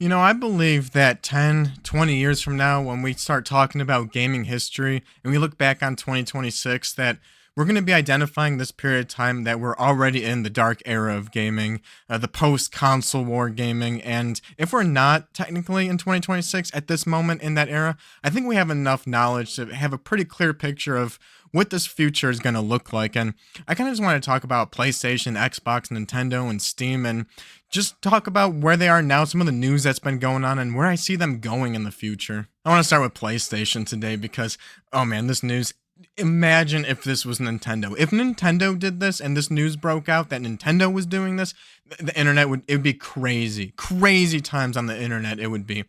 I believe that 10, 20 years from now, when we start talking about gaming history and we look back on 2026, that we're going to be identifying this period of time that we're already in the dark era of gaming, the post console war gaming. And if we're not technically in 2026 at this moment in that era, I think we have enough knowledge to have a pretty clear picture of what this future is going to look like. And I kind of just want to talk about PlayStation, Xbox, Nintendo, and Steam, and just talk about where they are now, some of the news that's been going on, and where I see them going in the future. I want to start with PlayStation today because, oh man, this news. Imagine if this was Nintendo. If Nintendo did this and this news broke out that Nintendo was doing this, the internet it would be crazy. Crazy times on the internet it would be.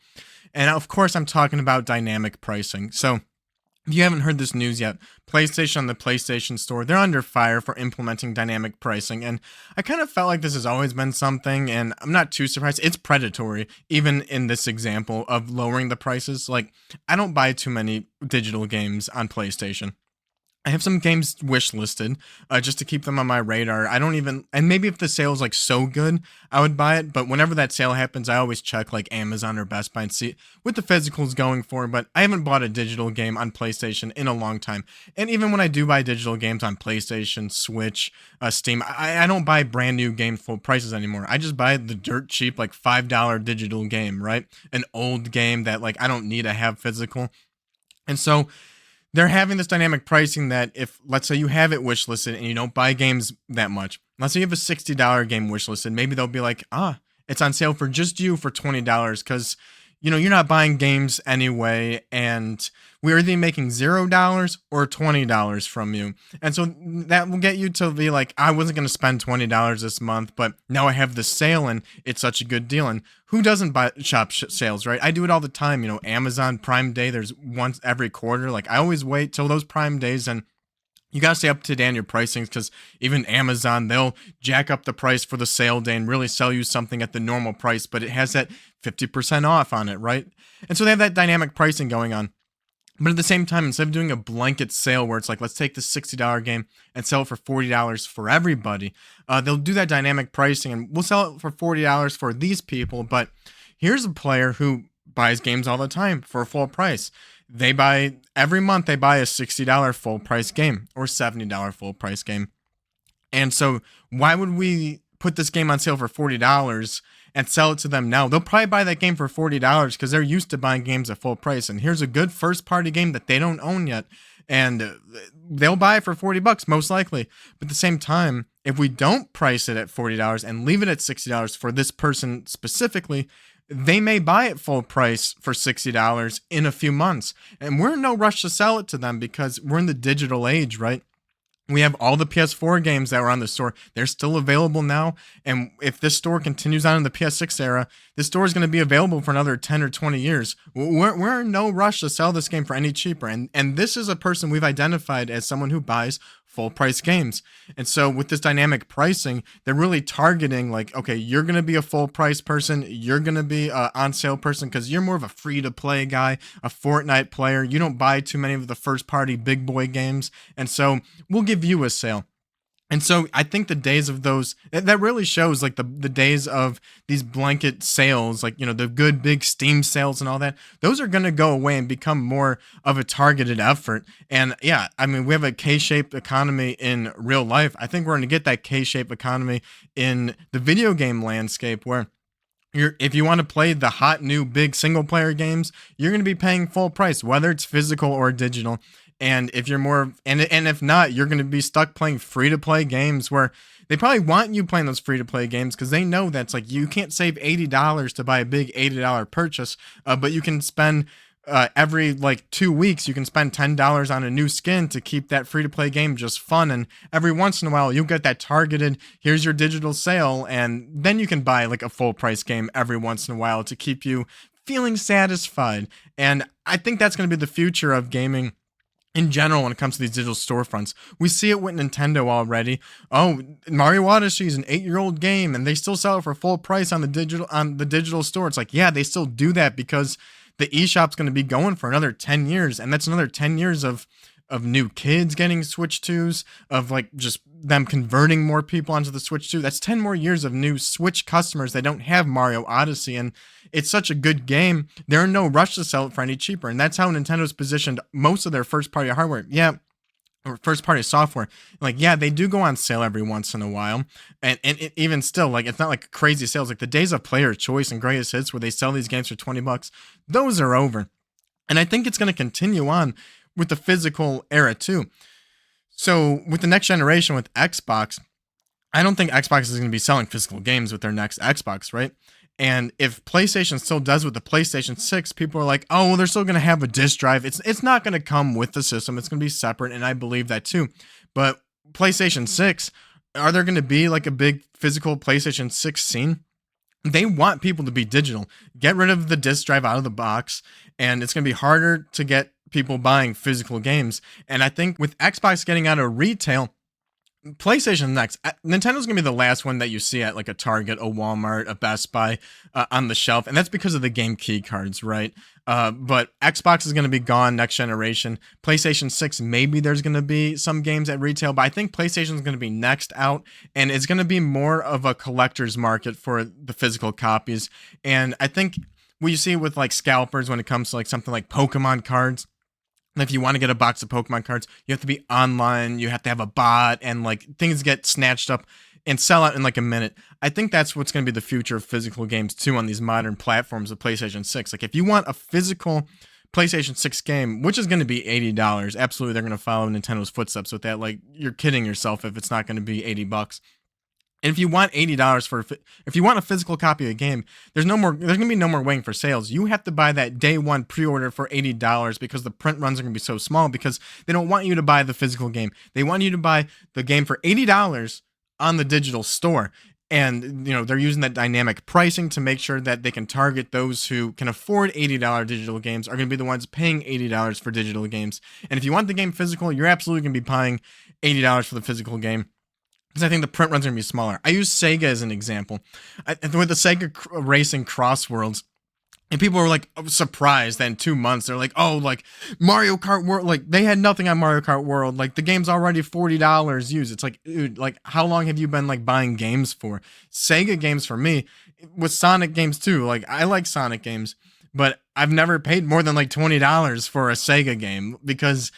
And of course, I'm talking about dynamic pricing. So, if you haven't heard this news yet, PlayStation on the PlayStation Store, they're under fire for implementing dynamic pricing. And I kind of felt like this has always been something, and I'm not too surprised. It's predatory, even in this example of lowering the prices. Like, I don't buy too many digital games on PlayStation. I have some games wish listed just to keep them on my radar. I don't even, and maybe if the sale is like so good, I would buy it. But whenever that sale happens, I always check like Amazon or Best Buy and see what the physicals going for. But I haven't bought a digital game on PlayStation in a long time. And even when I do buy digital games on PlayStation, Switch, Steam, I don't buy brand new games full prices anymore. I just buy the dirt cheap like $5 digital game, right? An old game that like I don't need to have physical. And so they're having this dynamic pricing that if, let's say you have it wishlisted and you don't buy games that much, let's say you have a $60 game wishlisted, maybe they'll be like, it's on sale for just you for $20 because, you're not buying games anyway, and we're either making $0 or $20 from you. And so that will get you to be like, I wasn't going to spend $20 this month, but now I have the sale and it's such a good deal. And who doesn't buy shop sales, right? I do it all the time. Amazon Prime Day, there's once every quarter. Like I always wait till those Prime days, and you got to stay up to date on your pricings because even Amazon, they'll jack up the price for the sale day and really sell you something at the normal price, but it has that 50% off on it, right? And so they have that dynamic pricing going on. But at the same time, instead of doing a blanket sale where it's like, let's take this $60 game and sell it for $40 for everybody, they'll do that dynamic pricing and we'll sell it for $40 for these people. But here's a player who buys games all the time for a full price. They buy every month, they buy a $60 full price game or $70 full price game. And so why would we put this game on sale for $40 and sell it to them now? They'll probably buy that game for $40 because they're used to buying games at full price. And here's a good first party game that they don't own yet. And they'll buy it for $40 most likely. But at the same time, if we don't price it at $40 and leave it at $60 for this person specifically, they may buy it full price for $60 in a few months. And we're in no rush to sell it to them because we're in the digital age, right? We have all the PS4 games that were on the store. They're still available now. And if this store continues on in the PS6 era, this store is going to be available for another 10 or 20 years. We're in no rush to sell this game for any cheaper. And this is a person we've identified as someone who buys full price games. And so with this dynamic pricing, they're really targeting like, okay, you're going to be a full price person. You're going to be a on sale person because you're more of a free to play guy, a Fortnite player. You don't buy too many of the first party big boy games. And so we'll give you a sale. And so I think the days of those, that really shows like the days of these blanket sales, like, the good big Steam sales and all that, those are going to go away and become more of a targeted effort. And yeah, I mean, we have a K-shaped economy in real life. I think we're going to get that K-shaped economy in the video game landscape where if you want to play the hot new big single player games, you're going to be paying full price, whether it's physical or digital. And if you're more, and if not, you're going to be stuck playing free to play games where they probably want you playing those free to play games because they know that's like you can't save $80 to buy a big $80 purchase, but you can spend every like 2 weeks, you can spend $10 on a new skin to keep that free to play game just fun. And every once in a while, you'll get that targeted, here's your digital sale. And then you can buy like a full price game every once in a while to keep you feeling satisfied. And I think that's going to be the future of gaming in general when it comes to these digital storefronts. We see it with Nintendo already. Oh, Mario Odyssey is an 8-year-old game and they still sell it for full price on the digital store. It's like, yeah, they still do that because the eShop's going to be going for another 10 years, and that's another 10 years of new kids getting Switch 2s, of like just them converting more people onto the Switch too. That's 10 more years of new Switch customers that don't have Mario Odyssey. And it's such a good game. They're in no rush to sell it for any cheaper. And that's how Nintendo's positioned most of their first party hardware. Yeah, or first party software. Like, yeah, they do go on sale every once in a while. And even still, like, it's not like crazy sales. Like the days of player choice and greatest hits where they sell these games for $20, those are over. And I think it's going to continue on with the physical era too. So with the next generation with Xbox, I don't think Xbox is going to be selling physical games with their next Xbox, right? And if PlayStation still does with the PlayStation 6, people are like, oh, well, they're still going to have a disc drive. It's not going to come with the system. It's going to be separate, and I believe that too. But PlayStation 6, are there going to be like a big physical PlayStation 6 scene? They want people to be digital. Get rid of the disc drive out of the box, and it's going to be harder to get people buying physical games. And I think with Xbox getting out of retail, PlayStation next. Nintendo's gonna be the last one that you see at like a Target, a Walmart, a Best Buy on the shelf, and that's because of the game key cards, right? But Xbox is gonna be gone next generation. PlayStation 6, maybe there's gonna be some games at retail, but I think PlayStation is gonna be next out, and it's gonna be more of a collector's market for the physical copies. And I think what you see with like scalpers when it comes to like something like Pokemon cards. If you want to get a box of Pokemon cards, you have to be online, you have to have a bot, and like things get snatched up and sell out in like a minute. I think that's what's going to be the future of physical games too on these modern platforms of PlayStation 6. Like if you want a physical PlayStation 6 game, which is going to be $80, absolutely they're going to follow Nintendo's footsteps with that. Like you're kidding yourself if it's not going to be $80. And if you want $80 if you want a physical copy of a game, there's gonna be no more waiting for sales. You have to buy that day one pre-order for $80 because the print runs are gonna be so small because they don't want you to buy the physical game. They want you to buy the game for $80 on the digital store. And they're using that dynamic pricing to make sure that they can target those who can afford $80 digital games are gonna be the ones paying $80 for digital games. And if you want the game physical, you're absolutely gonna be paying $80 for the physical game. Because I think the print runs are going to be smaller. I use Sega as an example. With the Sega Racing Crossworlds, and people were like surprised that in 2 months, they're like, oh, like Mario Kart World, like they had nothing on Mario Kart World. Like the game's already $40 used. It's like, dude, like how long have you been like buying games for? Sega games for me, with Sonic games too. Like I like Sonic games, but I've never paid more than like $20 for a Sega game because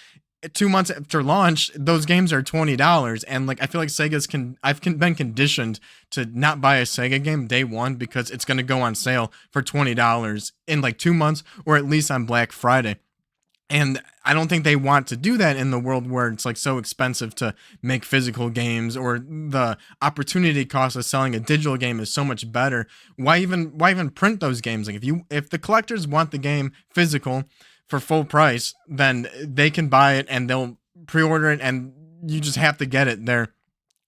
2 months after launch, those games are $20, and like I feel like I've been conditioned to not buy a Sega game day one because it's gonna go on sale for $20 in like 2 months or at least on Black Friday. And I don't think they want to do that in the world where it's like so expensive to make physical games, or the opportunity cost of selling a digital game is so much better. Why even print those games? Like if the collectors want the game physical for full price, then they can buy it and they'll pre-order it, and you just have to get it there.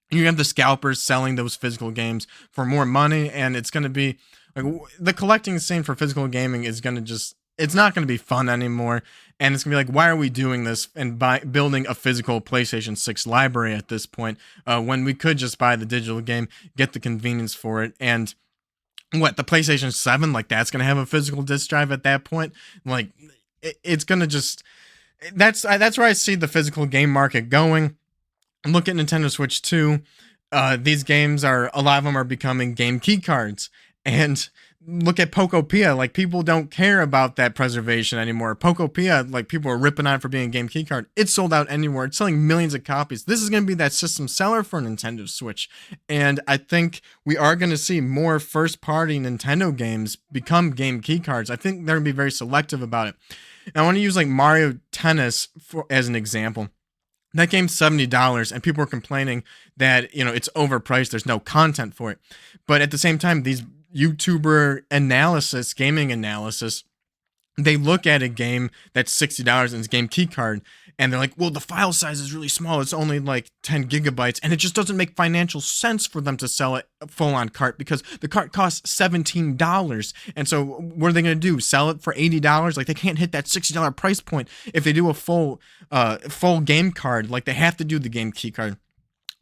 You have the scalpers selling those physical games for more money, and it's going to be like the collecting scene for physical gaming is going to it's not going to be fun anymore. And it's going to be like, why are we doing this and building a physical PlayStation 6 library at this point when we could just buy the digital game, get the convenience for it? And the PlayStation 7, like that's going to have a physical disc drive at that point? Like it's going to that's where I see the physical game market going. Look at Nintendo Switch 2. These games a lot of them are becoming game key cards. And look at Pokopia. Like, people don't care about that preservation anymore. Pokopia, like, people are ripping on it for being a game key card. It's sold out anywhere. It's selling millions of copies. This is going to be that system seller for Nintendo Switch. And I think we are going to see more first-party Nintendo games become game key cards. I think they're going to be very selective about it. And I want to use, like, Mario Tennis as an example. That game's $70, and people are complaining that, it's overpriced. There's no content for it. But at the same time, these YouTuber gaming analysis, they look at a game that's $60 and it's game key card, and they're like, well, the file size is really small. It's only like 10 gigabytes, and it just doesn't make financial sense for them to sell it full on cart because the cart costs $17. And so what are they going to do? Sell it for $80? Like, they can't hit that $60 price point if they do a full game card. Like, they have to do the game key card.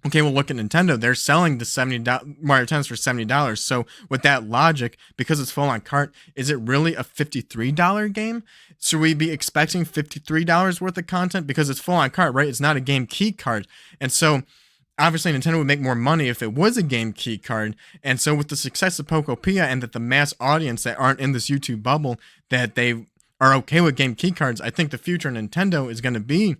Okay, well, look at Nintendo. They're selling the $70 Mario Tennis for $70. So with that logic, because it's full on cart, is it really a $53 game? Should we be expecting $53 worth of content because it's full on cart, right? It's not a game key card. And so obviously Nintendo would make more money if it was a game key card. And so with the success of Pokopia and that the mass audience that aren't in this YouTube bubble, that they are okay with game key cards, I think the future of Nintendo is going to be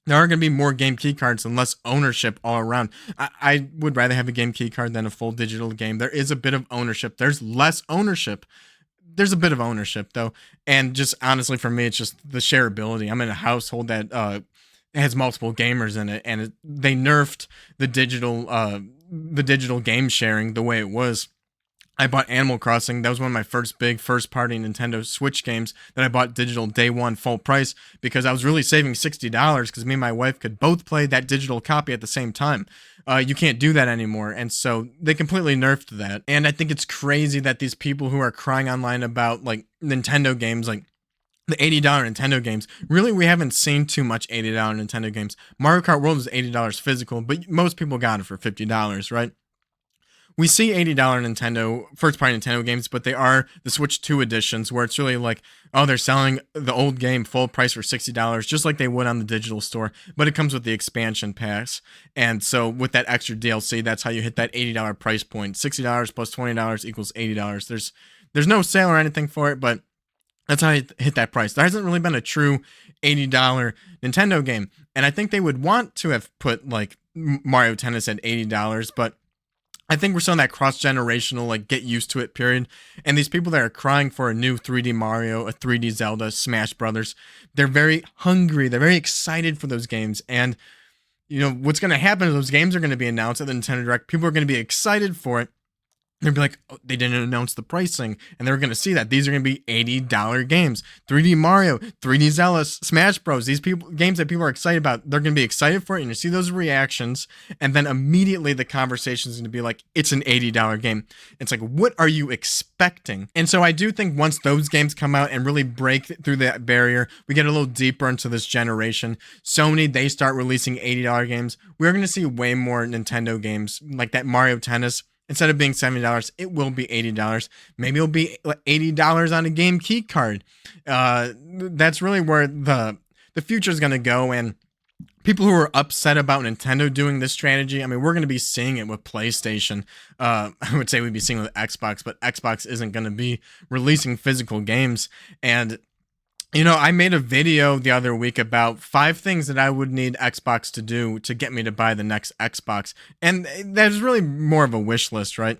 there are going to be more game key cards and less ownership all around. I would rather have a game key card than a full digital game. There is a bit of ownership. There's less ownership. There's a bit of ownership though. And just honestly for me, it's just the shareability. I'm in a household that has multiple gamers in it, and they nerfed the digital game sharing the way it was. I bought Animal Crossing. That was one of my first big first party Nintendo Switch games that I bought digital day one full price because I was really saving $60 because me and my wife could both play that digital copy at the same time. You can't do that anymore. And so they completely nerfed that. And I think it's crazy that these people who are crying online about like Nintendo games, like the $80 Nintendo games, really we haven't seen too much $80 Nintendo games. Mario Kart World is $80 physical, but most people got it for $50, right? We see $80 Nintendo first party Nintendo games, but they are the Switch 2 editions where it's really like, oh, they're selling the old game full price for $60, just like they would on the digital store, but it comes with the expansion pass. And so with that extra DLC, that's how you hit that $80 price point. $60 plus $20 equals $80. There's no sale or anything for it, but that's how you hit that price. There hasn't really been a true $80 Nintendo game. And I think they would want to have put like Mario Tennis at $80, but I think we're still in that cross-generational, like, get used to it period. And these people that are crying for a new 3D Mario, a 3D Zelda, Smash Brothers, they're very hungry. They're very excited for those games. And, you know, what's going to happen is those games are going to be announced at the Nintendo Direct. People are going to be excited for it. They'll be like, oh, they didn't announce the pricing. And they're going to see that these are going to be $80 games. 3D Mario, 3D Zelda, Smash Bros. These games that people are excited about, they're going to be excited for it. And you see those reactions. And then immediately the conversation is going to be like, it's an $80 game. It's like, what are you expecting? And so I do think once those games come out and really break through that barrier, we get a little deeper into this generation. Sony, they start releasing $80 games. We're going to see way more Nintendo games like that Mario Tennis. Instead of being $70, it will be $80. Maybe it'll be $80 on a game key card. That's really where the future is going to go. And people who are upset about Nintendo doing this strategy, I mean, we're going to be seeing it with PlayStation. I would say we'd be seeing it with Xbox, but Xbox isn't going to be releasing physical games. And you know, I made a video the other week about 5 things that I would need Xbox to do to get me to buy the next Xbox. And that's really more of a wish list, right?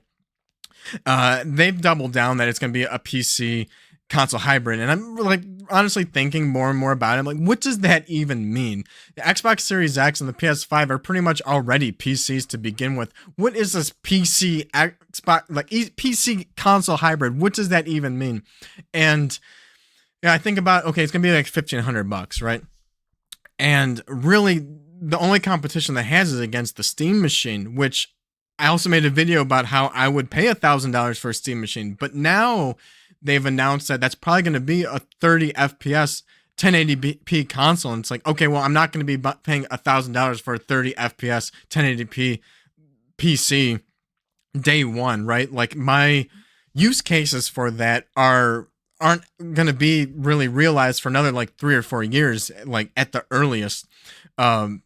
They've doubled down that it's going to be a PC console hybrid. And I'm like honestly thinking more and more about it. I'm like, what does that even mean? The Xbox Series X and the PS5 are pretty much already PCs to begin with. What is this PC Xbox, like PC console hybrid? What does that even mean? And yeah, I think about, okay, it's going to be like $1,500, right? And really, the only competition that has is against the Steam machine, which I also made a video about how I would pay $1,000 for a Steam machine. But now they've announced that that's probably going to be a 30 FPS 1080p console. And it's like, okay, well, I'm not going to be paying $1,000 for a 30 FPS 1080p PC day one, right? Like my use cases for that aren't going to be really realized for another like 3 or 4 years, like at the earliest. And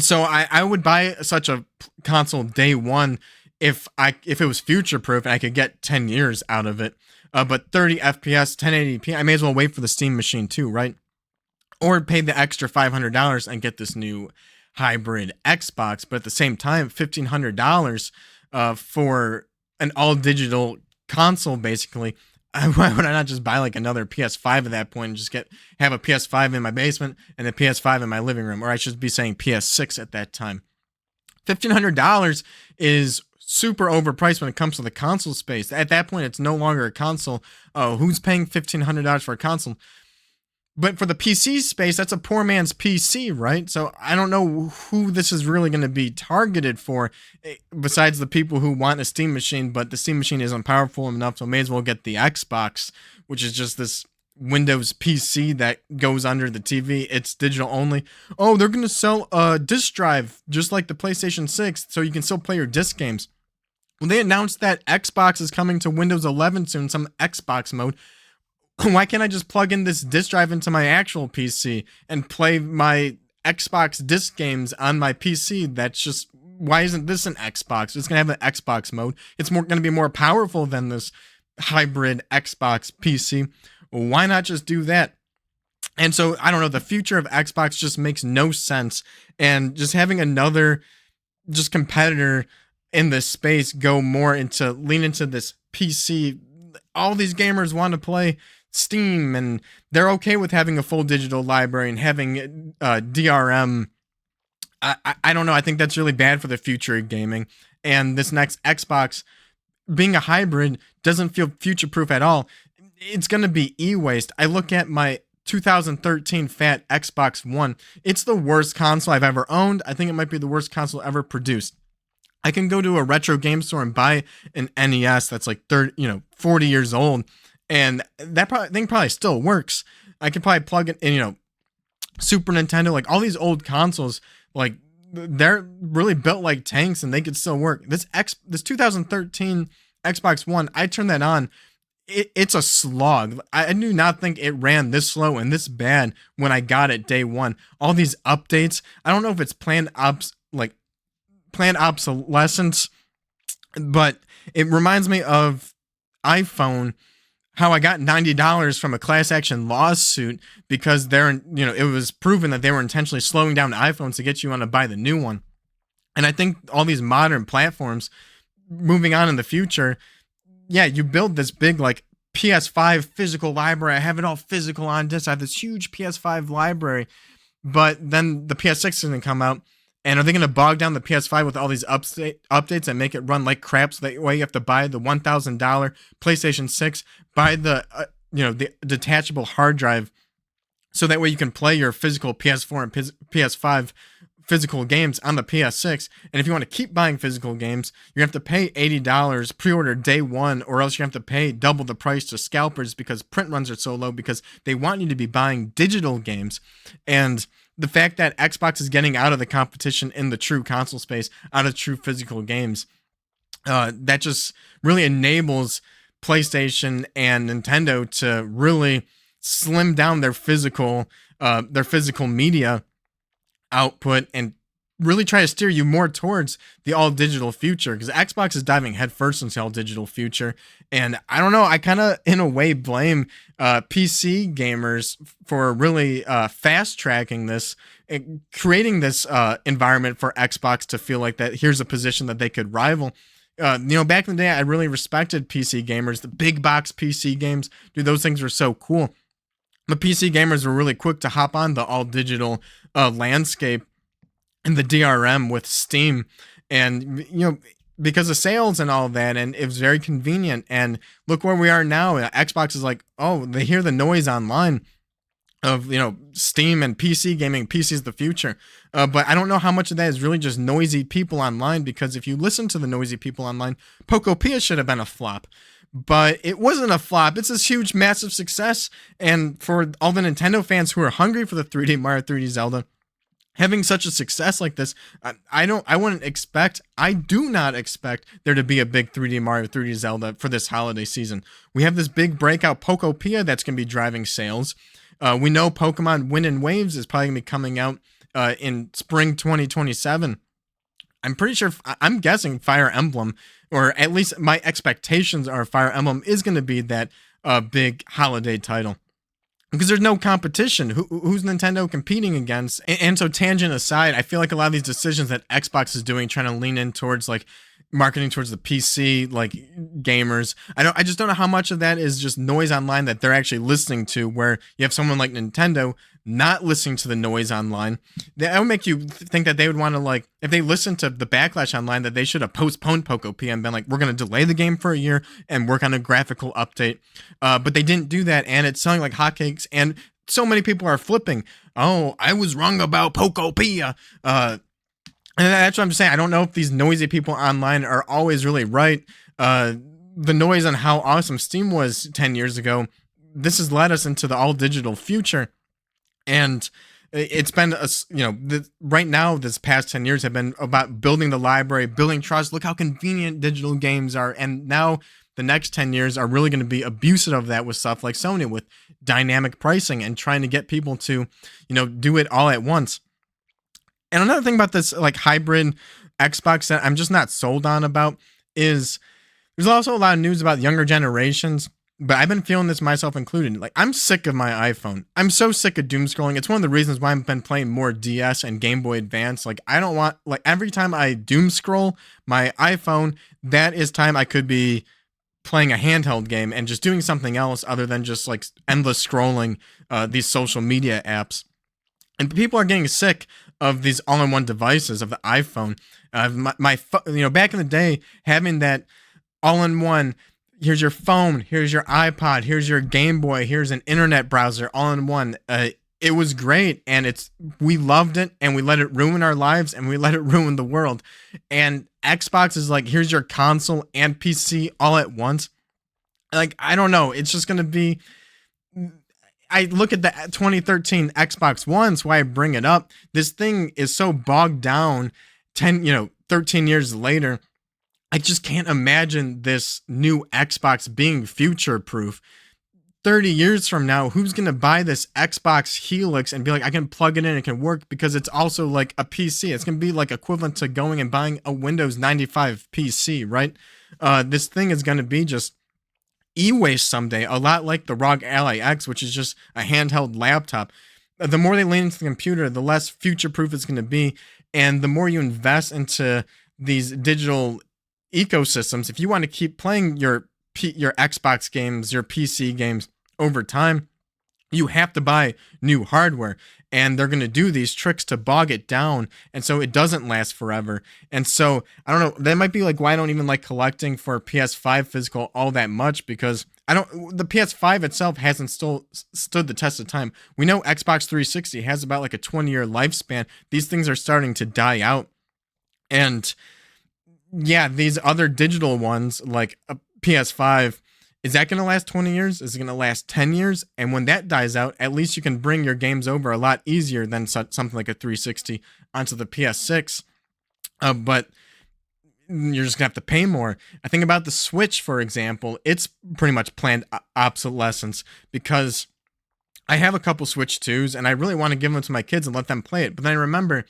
so I would buy such a console day one if it was future proof and I could get 10 years out of it. But 30 FPS, 1080p, I may as well wait for the Steam machine too, right? Or pay the extra $500 and get this new hybrid Xbox. But at the same time, $1,500 for an all digital console, basically. Why would I not just buy like another PS5 at that point and just have a PS5 in my basement and a PS5 in my living room? Or I should be saying PS6 at that time. $1,500 is super overpriced when it comes to the console space. At that point, it's no longer a console. Oh, who's paying $1,500 for a console? But for the PC space, that's a poor man's PC, right? So I don't know who this is really going to be targeted for, besides the people who want a Steam machine, but the Steam machine isn't powerful enough, so may as well get the Xbox, which is just this Windows PC that goes under the TV. It's digital only. Oh, they're going to sell a disc drive, just like the PlayStation 6, so you can still play your disc games. Well, they announced that Xbox is coming to Windows 11 soon, some Xbox mode. Why can't I just plug in this disc drive into my actual PC and play my Xbox disc games on my PC? That's just why isn't this an Xbox? It's going to have an Xbox mode. It's more going to be more powerful than this hybrid Xbox PC. Why not just do that? And so I don't know, the future of Xbox just makes no sense. And just having another just competitor in this space go more into lean into this PC. All these gamers want to play Steam, and they're okay with having a full digital library and having DRM. I don't know. I think that's really bad for the future of gaming. And this next Xbox being a hybrid doesn't feel future proof at all. It's going to be e-waste. I look at my 2013 fat Xbox One. It's the worst console I've ever owned. I think it might be the worst console ever produced. I can go to a retro game store and buy an NES that's like 40 years old, and that thing probably still works. I could probably plug it in, Super Nintendo, like all these old consoles, like they're really built like tanks and they could still work. This 2013 Xbox One, I turned that on. It's a slog. I do not think it ran this slow and this bad when I got it day one. All these updates, I don't know if it's planned obsolescence, but it reminds me of iPhone, how I got $90 from a class action lawsuit because it was proven that they were intentionally slowing down iPhones to get you on to buy the new one. And I think all these modern platforms moving on in the future, yeah, you build this big like PS5 physical library. I have it all physical on disc. I have this huge PS5 library, but then the PS6 is going to come out. And are they going to bog down the PS5 with all these updates and make it run like crap? So that way you have to buy the $1,000 PlayStation 6, buy the the detachable hard drive, so that way you can play your physical PS4 and PS5 physical games on the PS6. And if you want to keep buying physical games, you have to pay $80 pre-order day one, or else you have to pay double the price to scalpers because print runs are so low because they want you to be buying digital games. And the fact that Xbox is getting out of the competition in the true console space, out of true physical games, that just really enables PlayStation and Nintendo to really slim down their physical media output and really try to steer you more towards the all digital future, because Xbox is diving headfirst into all digital future. And I don't know, I kind of in a way blame PC gamers for really fast tracking this, creating this environment for Xbox to feel like that here's a position that they could rival. Back in the day, I really respected PC gamers. The big box PC games, dude, those things were so cool. The PC gamers were really quick to hop on the all digital landscape and the DRM with Steam, and because of sales and all that, and it was very convenient. And look where we are now. Xbox is like, oh, they hear the noise online of Steam and PC gaming. PC is the future, but I don't know how much of that is really just noisy people online, because if you listen to the noisy people online, Pokopia should have been a flop. But it wasn't a flop. It's this huge, massive success. And for all the Nintendo fans who are hungry for the 3D Mario, 3D Zelda, having such a success like this, I do not expect there to be a big 3D Mario, 3D Zelda for this holiday season. We have this big breakout Pokopia that's going to be driving sales. We know Pokemon Wind and Waves is probably going to be coming out in spring 2027. I'm pretty sure, I'm guessing Fire Emblem, or at least my expectations are Fire Emblem is going to be that big holiday title, because there's no competition. Who's Nintendo competing against? And so, tangent aside, I feel like a lot of these decisions that Xbox is doing, trying to lean in towards like marketing towards the PC like gamers, I just don't know how much of that is just noise online that they're actually listening to, where you have someone like Nintendo not listening to the noise online. That would make you think that they would want to, like, if they listened to the backlash online, that they should have postponed Pokopia and been like, we're going to delay the game for a year and work on a graphical update. But they didn't do that, and it's selling like hotcakes, and so many people are flipping. Oh, I was wrong about Pokopia. And that's what I'm saying. I don't know if these noisy people online are always really right. The noise on how awesome Steam was 10 years ago, this has led us into the all digital future. And it's been, right now, this past 10 years have been about building the library, building trust. Look how convenient digital games are. And now the next 10 years are really going to be abusive of that with stuff like Sony, with dynamic pricing and trying to get people to, do it all at once. And another thing about this like hybrid Xbox that I'm just not sold on about is there's also a lot of news about younger generations, but I've been feeling this myself included. Like, I'm sick of my iPhone. I'm so sick of doom scrolling. It's one of the reasons why I've been playing more DS and Game Boy Advance. Like, I don't want, like, every time I doom scroll my iPhone, that is time I could be playing a handheld game and just doing something else other than just like endless scrolling these social media apps. And people are getting sick of these all-in-one devices of the iPhone. Back in the day, having that all-in-one, here's your phone, here's your iPod, here's your Game Boy, here's an internet browser, all-in-one. It was great, and we loved it, and we let it ruin our lives, and we let it ruin the world. And Xbox is like, here's your console and PC all at once. Like, I don't know. It's just gonna be. I look at the 2013 Xbox One, that's why I bring it up. This thing is so bogged down 13 years later. I just can't imagine this new Xbox being future proof. 30 years from now, who's going to buy this Xbox Helix and be like, I can plug it in, it can work, because it's also like a PC. It's going to be like equivalent to going and buying a Windows 95 PC, right? This thing is going to be just e-waste someday, a lot like the ROG Ally X, which is just a handheld laptop. The more they lean into the computer, the less future-proof it's going to be, and the more you invest into these digital ecosystems, if you want to keep playing your Xbox games, your PC games over time, you have to buy new hardware, and they're going to do these tricks to bog it down, and so it doesn't last forever. And so I don't know, that might be like why I don't even like collecting for PS5 physical all that much, because the PS5 itself hasn't stood the test of time. We know Xbox 360 has about like a 20-year lifespan. These things are starting to die out, and yeah, these other digital ones like a PS5, is that going to last 20 years? Is it going to last 10 years? And when that dies out, at least you can bring your games over a lot easier than something like a 360 onto the PS6. But you're just going to have to pay more. I think about the Switch, for example. It's pretty much planned obsolescence, because I have a couple Switch 2s, and I really want to give them to my kids and let them play it. But then I remember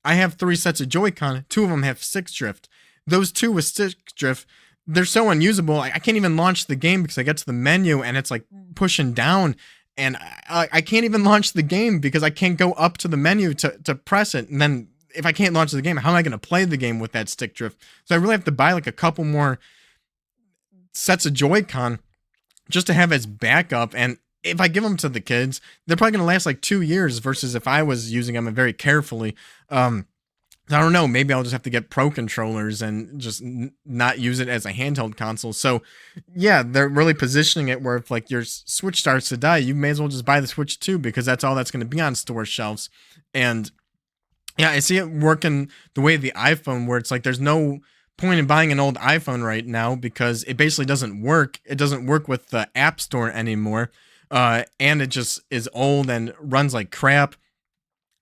I have 3 sets of Joy-Con. 2 of them have stick drift. Those 2 with stick drift, they're so unusable. I can't even launch the game because I get to the menu and it's like pushing down, and I can't even launch the game because I can't go up to the menu to press it. And then if I can't launch the game, how am I going to play the game with that stick drift? So I really have to buy like a couple more sets of Joy-Con just to have as backup. And if I give them to the kids, they're probably going to last like 2 years versus if I was using them very carefully. I don't know, maybe I'll just have to get pro controllers and just not use it as a handheld console. So yeah, they're really positioning it where if like your Switch starts to die, you may as well just buy the Switch 2, because that's all that's going to be on store shelves. And yeah, I see it working the way the iPhone, where it's like there's no point in buying an old iPhone right now because it basically doesn't work. It doesn't work with the App Store anymore. And it just is old and runs like crap.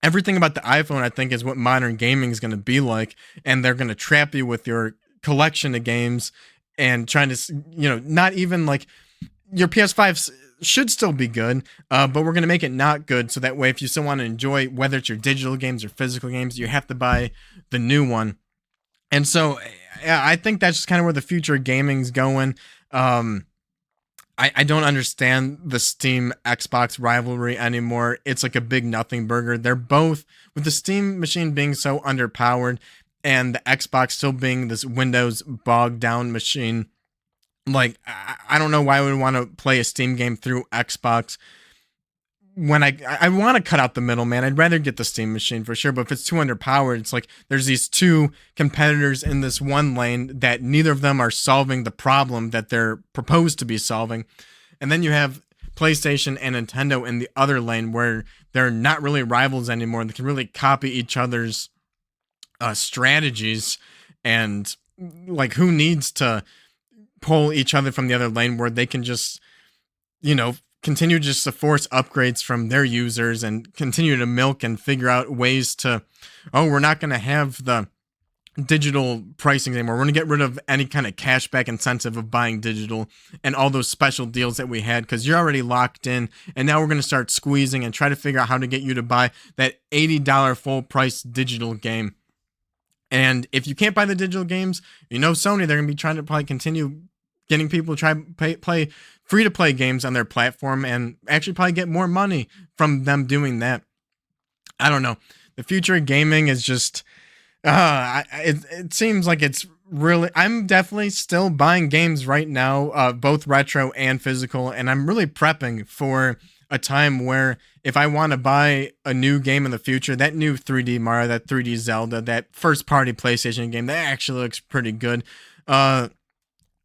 Everything about the iPhone, I think, is what modern gaming is going to be like, and they're going to trap you with your collection of games and trying to, not even like your PS5 should still be good, but we're going to make it not good, so that way if you still want to enjoy, whether it's your digital games or physical games, you have to buy the new one. And so yeah, I think that's just kind of where the future of gaming's going. I don't understand the Steam Xbox rivalry anymore. It's like a big nothing burger. They're both, with the Steam machine being so underpowered and the Xbox still being this Windows bogged down machine. Like, I don't know why I would want to play a Steam game through Xbox when I want to cut out the middleman. I'd rather get the Steam machine for sure, but if it's too underpowered, it's like there's these two competitors in this one lane that neither of them are solving the problem that they're proposed to be solving. And then you have PlayStation and Nintendo in the other lane where they're not really rivals anymore. They can really copy each other's strategies, and like, who needs to pull each other from the other lane where they can just, continue just to force upgrades from their users and continue to milk and figure out ways to, we're not going to have the digital pricing anymore. We're going to get rid of any kind of cashback incentive of buying digital and all those special deals that we had, because you're already locked in. And now we're going to start squeezing and try to figure out how to get you to buy that $80 full price digital game. And if you can't buy the digital games, Sony, they're gonna be trying to probably continue getting people to try play free to play games on their platform, and actually probably get more money from them doing that. I don't know. The future of gaming is just it seems like it's really. I'm definitely still buying games right now, both retro and physical, and I'm really prepping for a time where if I want to buy a new game in the future, that new 3D Mario, that 3D Zelda, that first party PlayStation game, that actually looks pretty good. I'm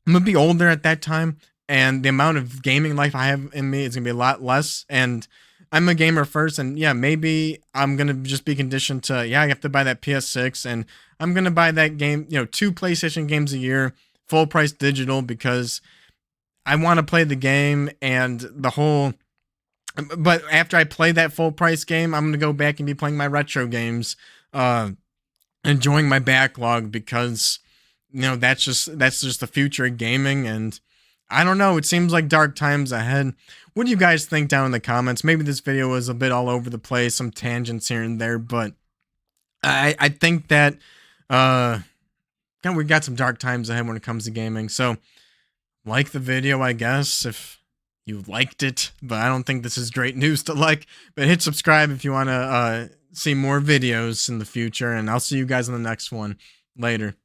gonna be older at that time, and the amount of gaming life I have in me is gonna be a lot less. And I'm a gamer first, and yeah, maybe I'm gonna just be conditioned to, yeah, I have to buy that PS6, and I'm gonna buy that game, 2 PlayStation games a year, full price digital, because I want to play the game and the whole. But after I play that full price game, I'm gonna go back and be playing my retro games, uh, enjoying my backlog, because that's just the future of gaming. And I don't know, it seems like dark times ahead. What do you guys think down in the comments? Maybe this video was a bit all over the place, some tangents here and there, but I think that uh we got some dark times ahead when it comes to gaming. So like the video, I guess, if you liked it, but I don't think this is great news to like. But hit subscribe if you want to see more videos in the future, and I'll see you guys in the next one. Later.